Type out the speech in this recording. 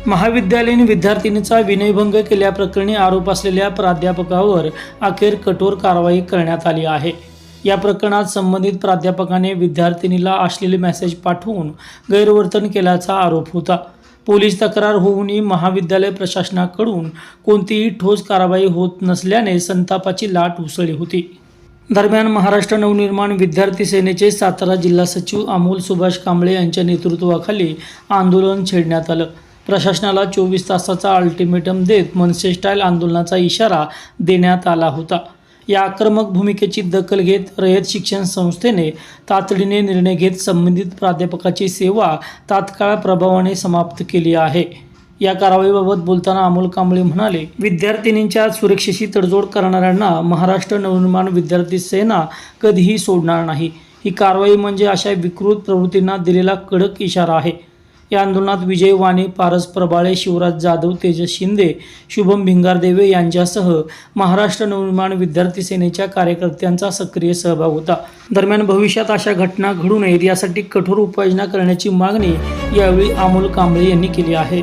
महाविद्यालयीन विद्यार्थिनीचा विनयभंग केल्याप्रकरणी आरोप असलेल्या प्राध्यापकावर अखेर कठोर कारवाई करण्यात आली आहे। या प्रकरणात संबंधित प्राध्यापकाने विद्यार्थिनीला अश्लील मेसेज पाठवून गैरवर्तन केल्याचा आरोप होता। पोलीस तक्रार होऊनही महाविद्यालय प्रशासनाकडून कोणतीही ठोस कारवाई होत नसल्याने संतापाची लाट उसळली होती। दरम्यान महाराष्ट्र नवनिर्माण विद्यार्थी सेनेचे सातारा जिल्हा सचिव अमोल सुभाष कांबळे यांच्या नेतृत्वाखाली आंदोलन छेडण्यात आलं। प्रशासनाला 24 तासाचा अल्टिमेटम देत मनसे स्टाईल आंदोलनाचा इशारा देण्यात आला होता। या आक्रमक भूमिकेची दखल घेत रयत शिक्षण संस्थेने तातडीने निर्णय घेत संबंधित प्राध्यापकाची सेवा तात्काळ प्रभावाने समाप्त केली आहे। या कारवाईबाबत बोलताना अमोल कांबळे म्हणाले, विद्यार्थिनींच्या सुरक्षेशी तडजोड करणाऱ्यांना महाराष्ट्र नवनिर्माण विद्यार्थी सेना कधीही सोडणार नाही। ही कारवाई म्हणजे अशा विकृत प्रवृत्तींना दिलेला कडक इशारा आहे। या आंदोलनात विजय वाणे, पारस प्रबाळे, शिवराज जाधव, तेजस शिंदे, शुभम भिंगारदेवे यांच्यासह महाराष्ट्र नवनिर्माण विद्यार्थी सेनेच्या कार्यकर्त्यांचा सक्रिय सहभाग होता। दरम्यान भविष्यात अशा घटना घडू नयेत यासाठी कठोर उपाययोजना करण्याची मागणी यावेळी अमोल कांबळे यांनी केली आहे।